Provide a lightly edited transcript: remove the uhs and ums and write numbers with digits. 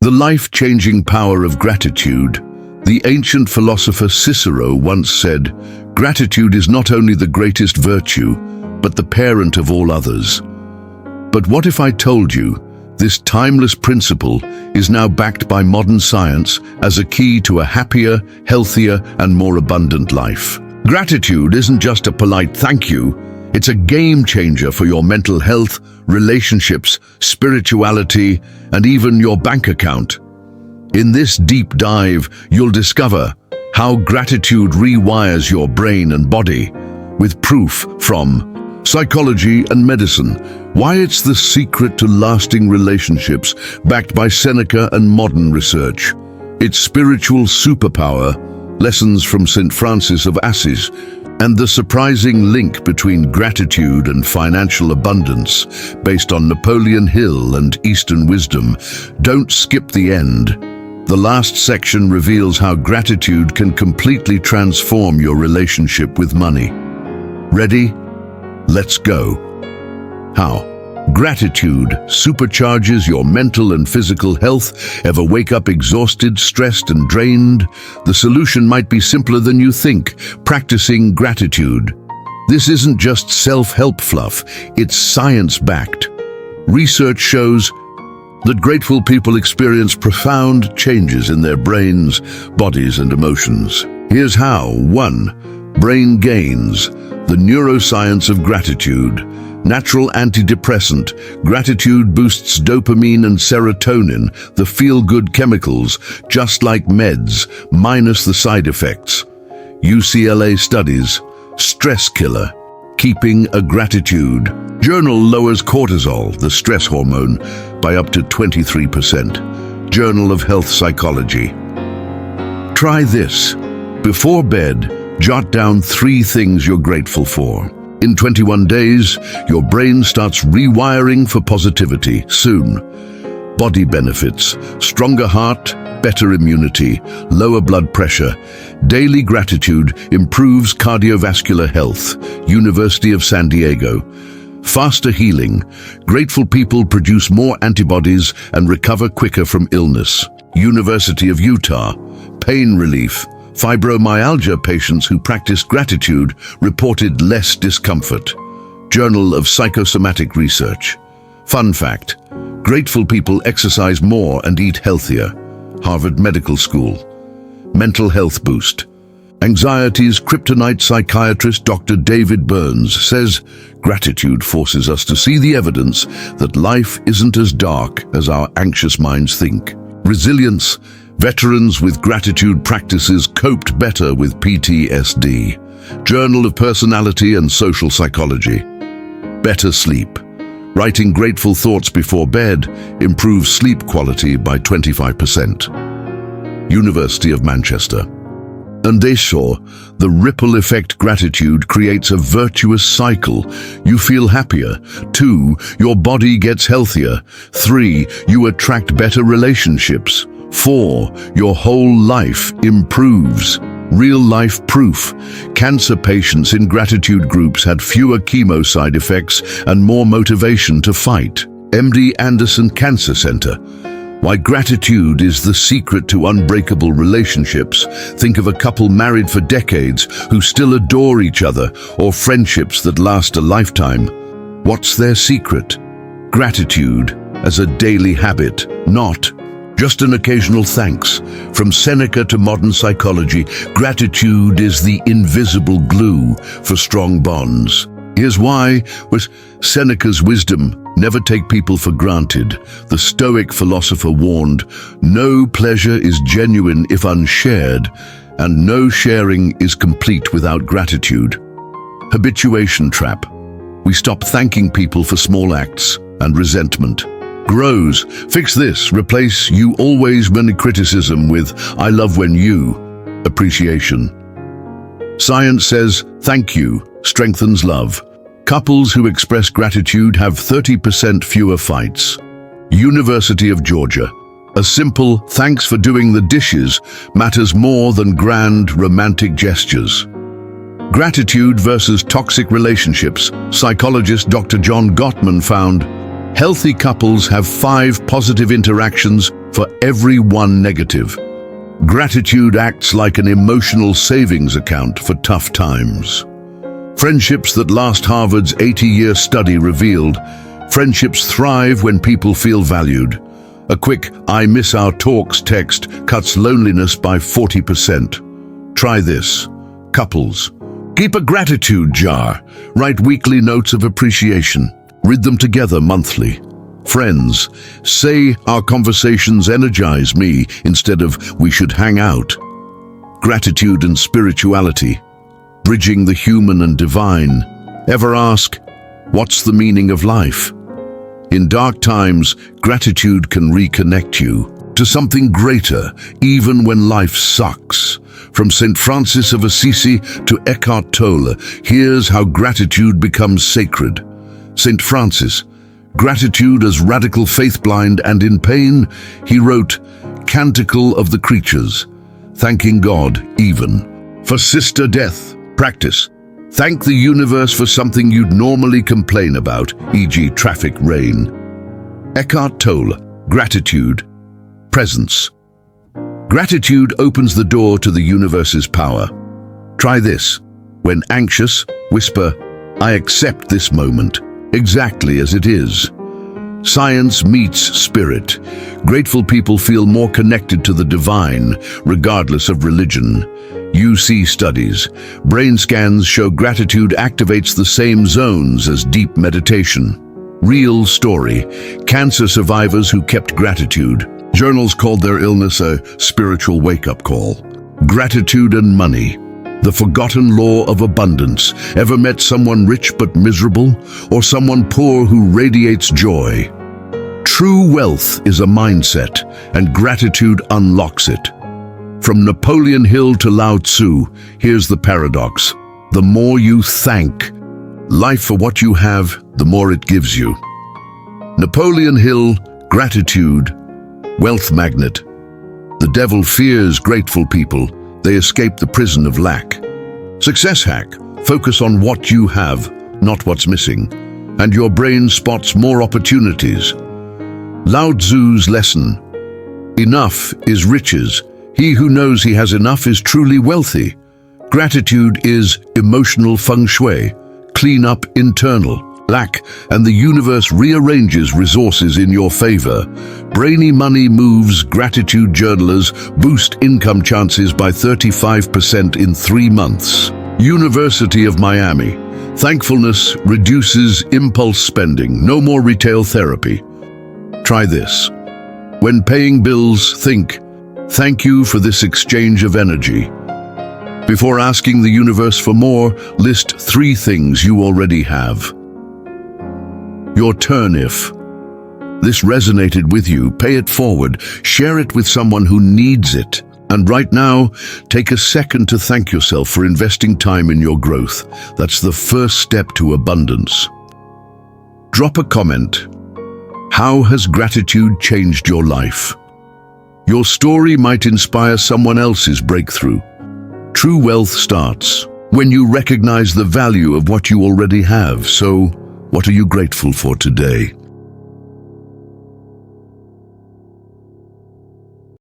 The life-changing power of gratitude. The ancient philosopher Cicero once said, "Gratitude is not only the greatest virtue, but the parent of all others." But what if I told you this timeless principle is now backed by modern science as a key to a happier, healthier, and more abundant life? Gratitude isn't just a polite thank you, it's a game changer for your mental health, relationships, spirituality, and even your bank account. In this deep dive, you'll discover how gratitude rewires your brain and body, with proof from psychology and medicine, why it's the secret to lasting relationships, backed by Seneca and modern research, its spiritual superpower, lessons from St. Francis of Assisi, and the surprising link between gratitude and financial abundance, based on Napoleon Hill and Eastern wisdom. Don't skip the end. The last section reveals how gratitude can completely transform your relationship with money. Ready? Let's go. How? Gratitude supercharges your mental and physical health. Ever wake up exhausted, stressed, and drained? The solution might be simpler than you think: practicing gratitude. This isn't just self-help fluff, it's science-backed. Research shows that grateful people experience profound changes in their brains, bodies, and emotions. Here's how. 1. Brain gains. The neuroscience of gratitude. Natural antidepressant. Gratitude boosts dopamine and serotonin, the feel-good chemicals, just like meds, minus the side effects. UCLA studies. Stress killer. Keeping a gratitude journal lowers cortisol, the stress hormone, by up to 23%. Journal of Health Psychology. Try this. Before bed, jot down 3 things you're grateful for. In 21 days, your brain starts rewiring for positivity. Soon. Body benefits: stronger heart, better immunity, lower blood pressure. Daily gratitude improves cardiovascular health. University of San Diego. Faster healing. Grateful people produce more antibodies and recover quicker from illness. University of Utah. Pain relief. Fibromyalgia patients who practiced gratitude reported less discomfort. Journal of Psychosomatic Research. Fun fact: grateful people exercise more and eat healthier. Harvard Medical School. Mental health boost. Anxiety's kryptonite. Psychiatrist Dr. David Burns says, gratitude forces us to see the evidence that life isn't as dark as our anxious minds think. Resilience. Veterans with gratitude practices coped better with PTSD. Journal of Personality and Social Psychology. Better sleep. Writing grateful thoughts before bed improves sleep quality by 25%. University of Manchester. And they saw the ripple effect. Gratitude creates a virtuous cycle. You feel happier. 2. Your body gets healthier. 3. You attract better relationships. 4. Your whole life improves. Real-life proof. Cancer patients in gratitude groups had fewer chemo side effects and more motivation to fight. MD Anderson Cancer Center. Why gratitude is the secret to unbreakable relationships. Think of a couple married for decades who still adore each other, or friendships that last a lifetime. What's their secret? Gratitude as a daily habit, not just an occasional thanks. From Seneca to modern psychology, gratitude is the invisible glue for strong bonds. Here's why. With Seneca's wisdom: never take people for granted. The Stoic philosopher warned, no pleasure is genuine if unshared, and no sharing is complete without gratitude. Habituation trap. We stop thanking people for small acts, and resentment grows. Fix this. Replace "you always" when criticism with "I love when you" appreciation. Science says thank you strengthens love. Couples who express gratitude have 30% fewer fights. University of Georgia. A simple "thanks for doing the dishes" matters more than grand romantic gestures. Gratitude versus toxic relationships. Psychologist Dr. John Gottman found Healthy couples have 5 positive interactions for every 1 negative. Gratitude acts like an emotional savings account for tough times. Friendships that last. Harvard's 80-year study revealed friendships thrive when people feel valued. A quick "I miss our talks" text cuts loneliness by 40%. Try this. Couples, keep a gratitude jar. Write weekly notes of appreciation. Read them together monthly. Friends, say "our conversations energize me" instead of "we should hang out." Gratitude and spirituality, bridging the human and divine. Ever ask, what's the meaning of life? In dark times, gratitude can reconnect you to something greater, even when life sucks. From St. Francis of Assisi to Eckhart Tolle, here's how gratitude becomes sacred. St. Francis, gratitude as radical faith. Blind and in pain, he wrote, "Canticle of the creatures, thanking God even for sister death." Practice. Thank the universe for something you'd normally complain about, e.g. traffic, rain. Eckhart Tolle, gratitude, presence. Gratitude opens the door to the universe's power. Try this. When anxious, whisper, "I accept this moment, exactly as it is." Science meets spirit. Grateful people feel more connected to the divine, regardless of religion. UC studies. Brain scans show gratitude activates the same zones as deep meditation. Real story. Cancer survivors who kept gratitude. Journals called their illness a spiritual wake-up call. Gratitude and money. The forgotten law of abundance. Ever met someone rich but miserable? Or someone poor who radiates joy? True wealth is a mindset, and gratitude unlocks it. From Napoleon Hill to Lao Tzu, here's the paradox. The more you thank life for what you have, the more it gives you. Napoleon Hill, gratitude, wealth magnet. The devil fears grateful people. They escape the prison of lack. Success hack. Focus on what you have, not what's missing, and your brain spots more opportunities. Lao Tzu's lesson. Enough is riches. He who knows he has enough is truly wealthy. Gratitude is emotional feng shui. Clean up internal lack, and the universe rearranges resources in your favor. Brainy money moves. Gratitude journalers boost income chances by 35% in 3 months. University of Miami. Thankfulness reduces impulse spending. No more retail therapy. Try this. When paying bills, think, "Thank you for this exchange of energy." Before asking the universe for more, list 3 things you already have. Your turn. If this resonated with you, pay it forward. Share it with someone who needs it. And right now, take a second to thank yourself for investing time in your growth. That's the first step to abundance. Drop a comment. How has gratitude changed your life? Your story might inspire someone else's breakthrough. True wealth starts when you recognize the value of what you already have. So, what are you grateful for today?